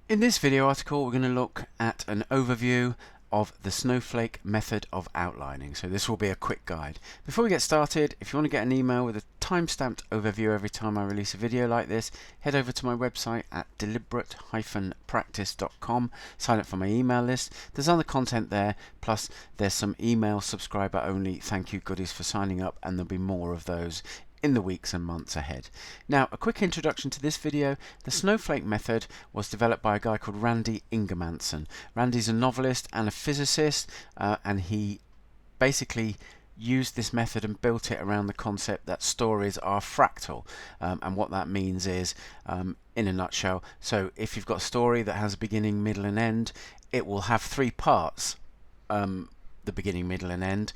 In this video article, we're going to look at an overview of the Snowflake method of outlining. So this will be a quick guide. Before we get started, if you want to get an email with a time-stamped overview every time I release a video like this, head over to my website at deliberate-practice.com, sign up for my email list. There's other content there, plus there's some email subscriber only thank you goodies for signing up, and there'll be more of those in the weeks and months ahead. Now, a quick introduction to this video. The Snowflake method was developed by a guy called Randy Ingemanson. Randy's a novelist and a physicist, and he basically used this method and built it around the concept that stories are fractal. And what that means is, in a nutshell, so if you've got a story that has a beginning, middle and end, it will have three parts. The beginning, middle and end,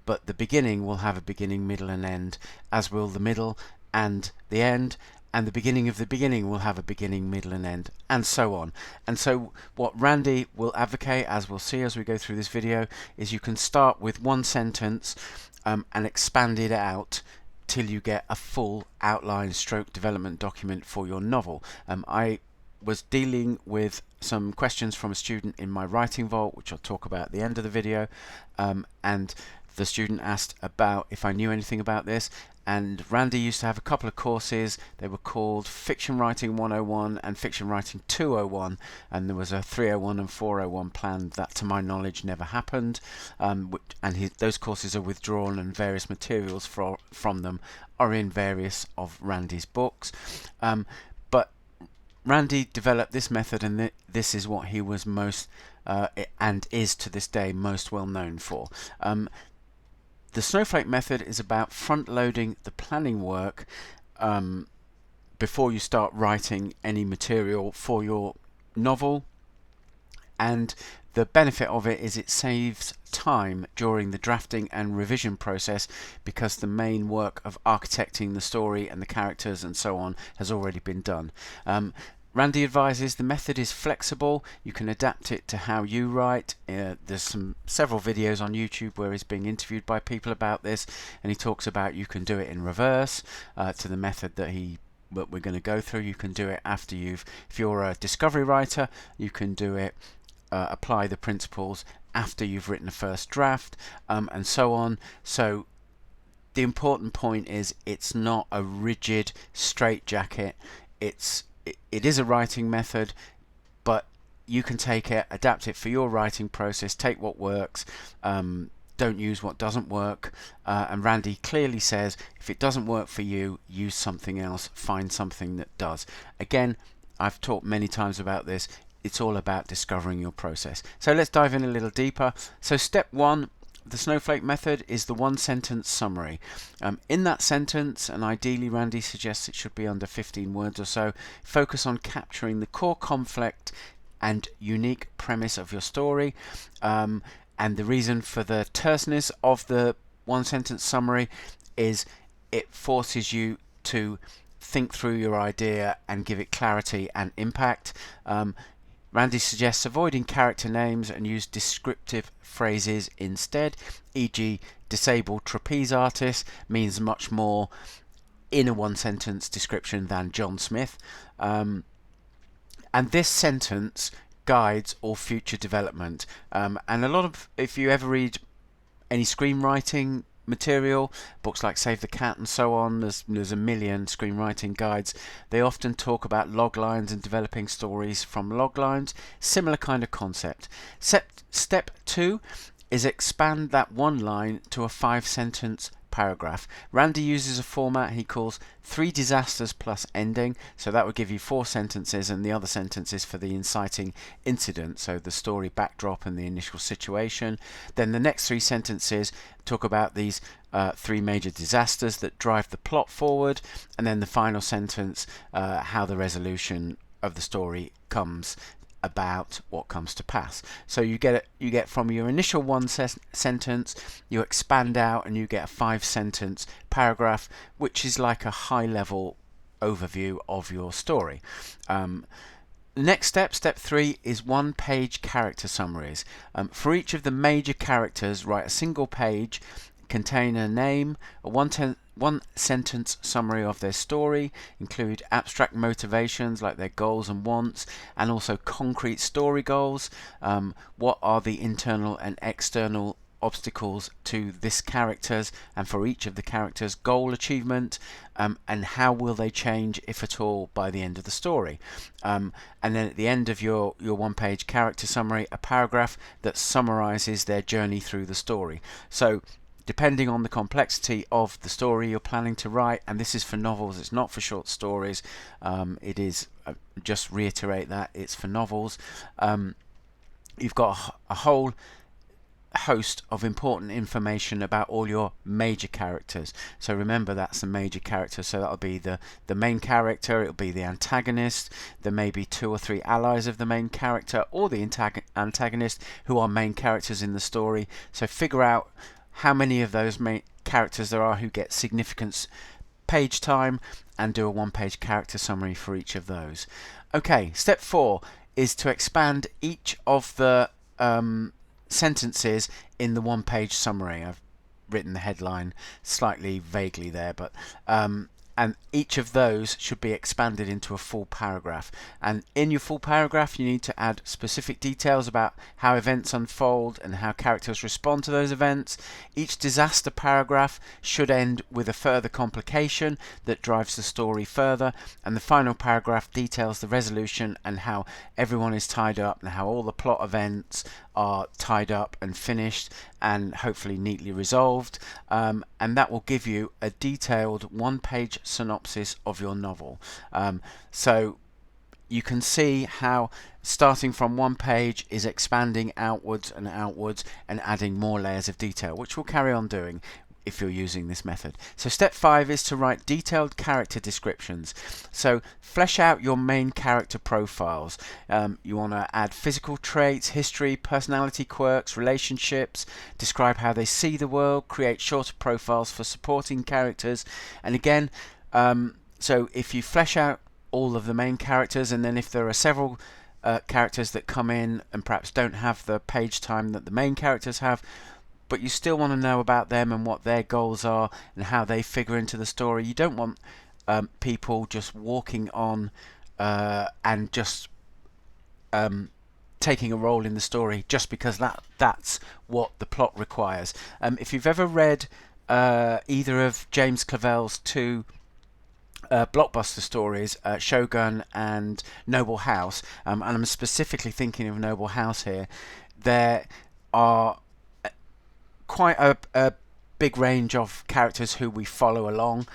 but the beginning will have a beginning, middle and end, as will the middle and the end, and the beginning of the beginning will have a beginning, middle and end, and so on. And so what Randy will advocate, as we'll see as we go through this video, is you can start with one sentence and expand it out till you get a full outline stroke development document for your novel. I was dealing with some questions from a student in my writing vault, which I'll talk about at the end of the video, and the student asked about if I knew anything about this. And Randy used to have a couple of courses. They were called Fiction Writing 101 and Fiction Writing 201, and there was a 301 and 401 planned that, to my knowledge, never happened. Those courses are withdrawn, and various materials from them are in various of Randy's books. But Randy developed this method, and this is what he was most and is to this day most well known for. The Snowflake method is about front-loading the planning work before you start writing any material for your novel, and the benefit of it is it saves time during the drafting and revision process, because the main work of architecting the story and the characters and so on has already been done. Randy advises the method is flexible. You can adapt it to how you write. There's several videos on YouTube where he's being interviewed by people about this, and he talks about you can do it in reverse to the method that we're going to go through. You can do it after if you're a discovery writer, you can do it, apply the principles after you've written a first draft, and so on. So the important point is it's not a rigid straitjacket. It is a writing method, but you can take it, adapt it for your writing process, take what works, don't use what doesn't work, and Randy clearly says if it doesn't work for you, use something else, find something that does. Again, I've talked many times about this. It's all about discovering your process. So let's dive in a little deeper. So step one, the Snowflake method, is the one-sentence summary. In that sentence, and ideally Randy suggests it should be under 15 words or so, focus on capturing the core conflict and unique premise of your story. And the reason for the terseness of the one-sentence summary is it forces you to think through your idea and give it clarity and impact. Randy suggests avoiding character names and use descriptive phrases instead, e.g. disabled trapeze artist means much more in a one-sentence description than John Smith. And this sentence guides all future development. And a lot of, if you ever read any screenwriting material, books like Save the Cat and so on, there's a million screenwriting guides. They often talk about log lines and developing stories from log lines. Similar kind of concept. Step two is expand that one line to a 5-sentence paragraph. Randy uses a format he calls 3 disasters plus ending, so that would give you 4 sentences, and the other sentences for the inciting incident, so the story backdrop and the initial situation. Then the next 3 sentences talk about these 3 major disasters that drive the plot forward, and then the final sentence, how the resolution of the story comes about, what comes to pass. So you get from your initial one sentence, you expand out and you get a 5-sentence paragraph, which is like a high-level overview of your story. Next step 3, is 1-page character summaries. For each of the major characters, write a single page, contain a name, a one sentence summary of their story, include abstract motivations like their goals and wants, and also concrete story goals. What are the internal and external obstacles to this character's and for each of the characters' goal achievement, and how will they change, if at all, by the end of the story. And then at the end of your one-page character summary, a paragraph that summarizes their journey through the story. So depending on the complexity of the story you're planning to write, and this is for novels, it's not for short stories, it is, just reiterate that, it's for novels. You've got a whole host of important information about all your major characters. So remember, that's the major character, so that'll be the main character, it'll be the antagonist, there may be 2 or 3 allies of the main character, or the antagonist who are main characters in the story. So figure out how many of those main characters there are who get significant page time, and do a one-page character summary for each of those. Okay, step 4 is to expand each of the sentences in the one-page summary. I've written the headline slightly vaguely there, but and each of those should be expanded into a full paragraph. And in your full paragraph, you need to add specific details about how events unfold and how characters respond to those events. Each disaster paragraph should end with a further complication that drives the story further, and the final paragraph details the resolution and how everyone is tied up and how all the plot events are tied up and finished and hopefully neatly resolved, and that will give you a detailed one-page synopsis of your novel. So you can see how starting from one page is expanding outwards and outwards and adding more layers of detail, which we'll carry on doing if you're using this method. So step 5 is to write detailed character descriptions. So flesh out your main character profiles. You want to add physical traits, history, personality quirks, relationships, describe how they see the world, create shorter profiles for supporting characters. And again, so if you flesh out all of the main characters, and then if there are several characters that come in and perhaps don't have the page time that the main characters have, but you still want to know about them and what their goals are and how they figure into the story. You don't want people just walking on and just taking a role in the story just because that's what the plot requires. If you've ever read either of James Clavell's 2 blockbuster stories, Shogun and Noble House, and I'm specifically thinking of Noble House here, there are quite a big range of characters who we follow along,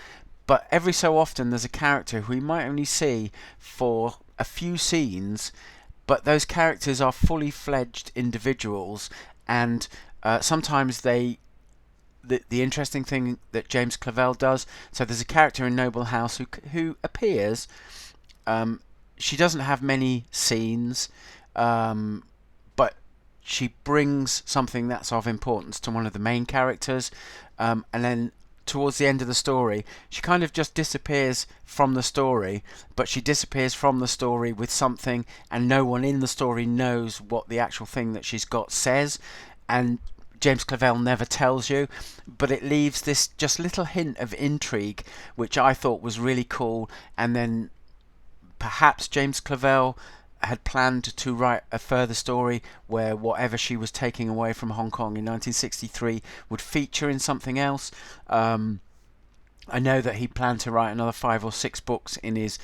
but every so often there's a character who we might only see for a few scenes, but those characters are fully fledged individuals, and sometimes the interesting thing that James Clavell does, so there's a character in Noble House who appears, she doesn't have many scenes, but she brings something that's of importance to one of the main characters, and then towards the end of the story she kind of just disappears from the story, but she disappears from the story with something, and no one in the story knows what the actual thing that she's got says, and James Clavell never tells you, but it leaves this just little hint of intrigue, which I thought was really cool. And then perhaps James Clavell had planned to write a further story where whatever she was taking away from Hong Kong in 1963 would feature in something else. I know that he planned to write another 5 or 6 books in his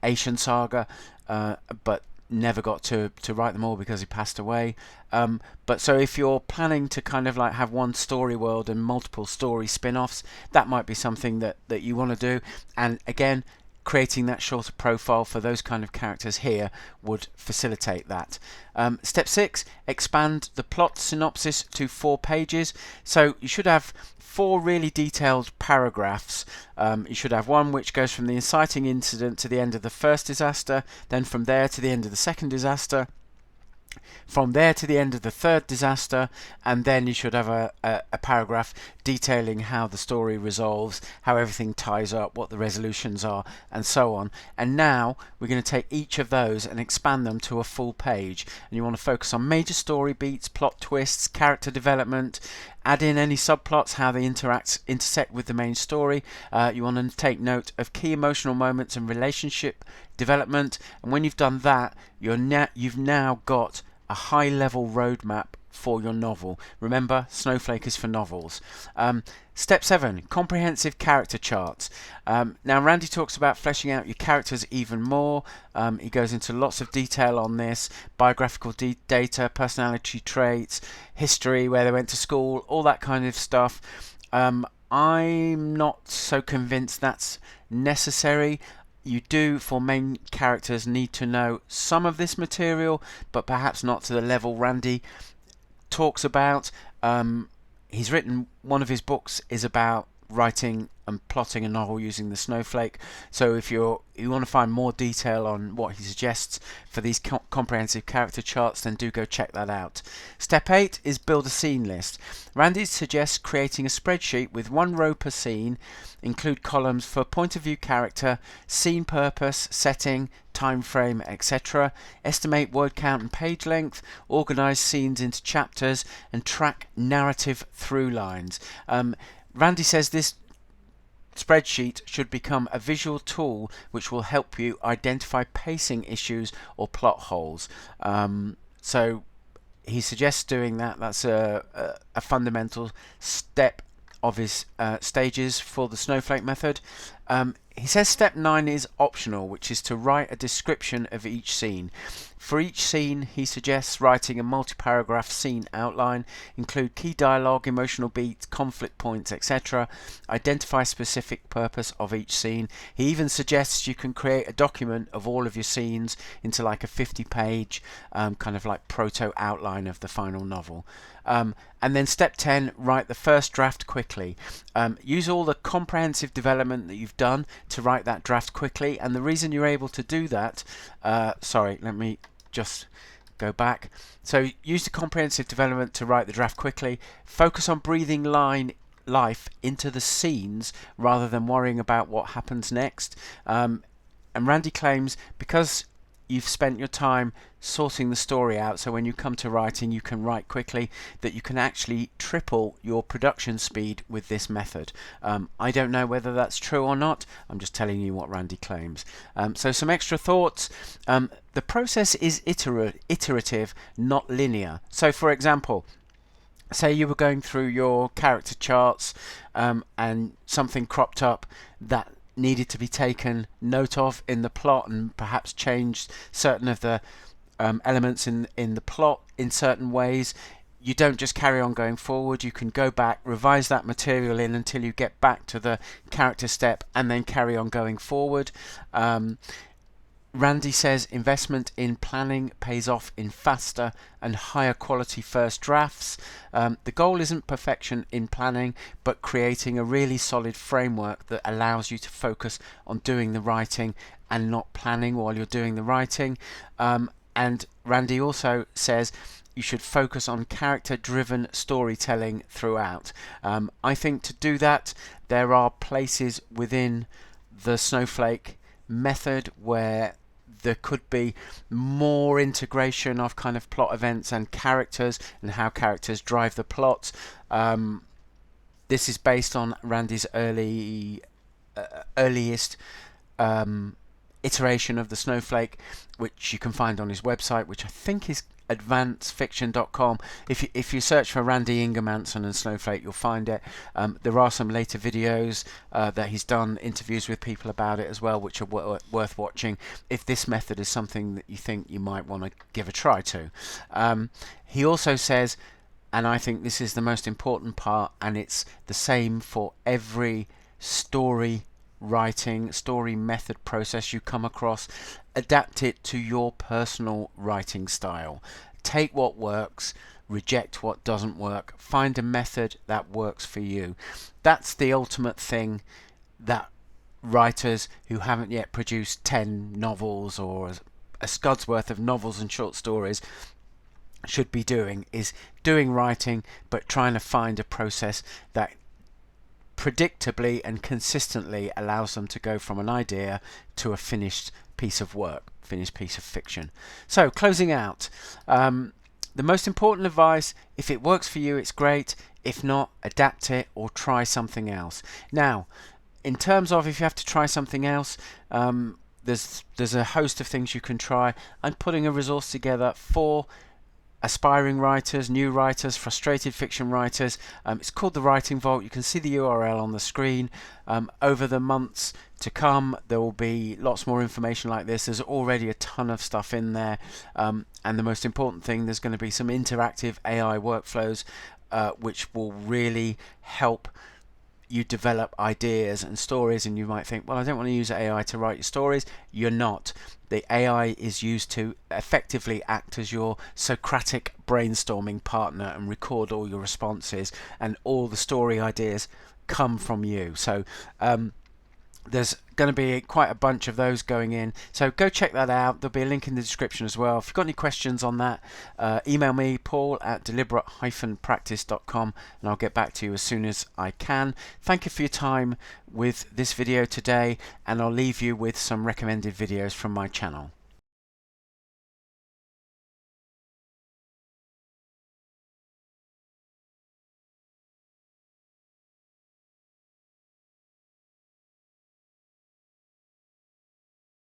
Asian saga, but never got to write them all because he passed away. But so if you're planning to kind of like have one story world and multiple story spin-offs, that might be something that you want to do. And again, creating that shorter profile for those kind of characters here would facilitate that. Step 6, expand the plot synopsis to 4 pages. So you should have 4 really detailed paragraphs. You should have one which goes from the inciting incident to the end of the first disaster, then from there to the end of the second disaster, from there to the end of the third disaster, and then you should have a paragraph detailing how the story resolves, how everything ties up, what the resolutions are, and so on. And now we're going to take each of those and expand them to a full page, and you want to focus on major story beats, plot twists, character development, add in any subplots, how they intersect with the main story. You want to take note of key emotional moments and relationship development, and when you've done that, you've now got a high-level roadmap for your novel. Remember, Snowflake is for novels. Step 7, comprehensive character charts. Now, Randy talks about fleshing out your characters even more. He goes into lots of detail on this: biographical data, personality traits, history, where they went to school, all that kind of stuff. I'm not so convinced that's necessary. You do, for main characters, need to know some of this material, but perhaps not to the level Randy talks about. He's written, one of his books is about writing and plotting a novel using the Snowflake. So if you want to find more detail on what he suggests for these comprehensive character charts, then do go check that out. Step 8 is build a scene list. Randy suggests creating a spreadsheet with 1 row per scene, include columns for point of view character, scene purpose, setting, time frame, etc. Estimate word count and page length, organize scenes into chapters, and track narrative through lines. Randy says this spreadsheet should become a visual tool which will help you identify pacing issues or plot holes. So he suggests doing that. That's a fundamental step of his stages for the Snowflake method. He says step 9 is optional, which is to write a description of each scene. For each scene, he suggests writing a multi-paragraph scene outline, include key dialogue, emotional beats, conflict points, etc. Identify specific purpose of each scene. He even suggests you can create a document of all of your scenes into like a 50-page kind of like proto outline of the final novel. And then step 10, write the first draft quickly. Use all the comprehensive development that you've done to write that draft quickly, and the reason you're able to do that, sorry, let me just go back. So use the comprehensive development to write the draft quickly. Focus on breathing life into the scenes rather than worrying about what happens next. And Randy claims because you've spent your time sorting the story out, so when you come to writing you can write quickly, that you can actually triple your production speed with this method. I don't know whether that's true or not. I'm just telling you what Randy claims. So some extra thoughts. The process is iterative, not linear. So for example, say you were going through your character charts and something cropped up that needed to be taken note of in the plot, and perhaps changed certain of the elements in the plot in certain ways. You don't just carry on going forward. You can go back, revise that material in until you get back to the character step, and then carry on going forward. Randy says investment in planning pays off in faster and higher quality first drafts. The goal isn't perfection in planning, but creating a really solid framework that allows you to focus on doing the writing and not planning while you're doing the writing. And Randy also says you should focus on character-driven storytelling throughout. I think to do that, there are places within the Snowflake method where there could be more integration of kind of plot events and characters and how characters drive the plot. This is based on Randy's earliest iteration of the Snowflake, which you can find on his website, which I think is advancefiction.com. If you search for Randy Ingermanson and Snowflake, you'll find it. There are some later videos that he's done, interviews with people about it as well, which are worth watching if this method is something that you think you might want to give a try to. He also says, and I think this is the most important part, and it's the same for every story method process you come across, adapt it to your personal writing style. Take what works, reject what doesn't work, find a method that works for you. That's the ultimate thing that writers who haven't yet produced 10 novels or a scud's worth of novels and short stories should be doing, is doing writing but trying to find a process that predictably and consistently allows them to go from an idea to a finished piece of work, finished piece of fiction. So closing out, the most important advice: if it works for you, it's great. If not, adapt it or try something else. Now, in terms of if you have to try something else, there's a host of things you can try. I'm putting a resource together for aspiring writers, new writers, frustrated fiction writers. It's called the Writing Vault. You can see the URL on the screen. Over the months to come, there will be lots more information like this. There's already a ton of stuff in there, and the most important thing, there's going to be some interactive AI workflows which will really help you develop ideas and stories. And you might think, well, I don't want to use AI to write your stories. You're not. The AI is used to effectively act as your Socratic brainstorming partner and record all your responses, and all the story ideas come from you. So there's going to be quite a bunch of those going in, so go check that out. There'll be a link in the description as well. If you've got any questions on that, email me, paul@deliberate-practice.com, and I'll get back to you as soon as I can. Thank you for your time with this video today, and I'll leave you with some recommended videos from my channel.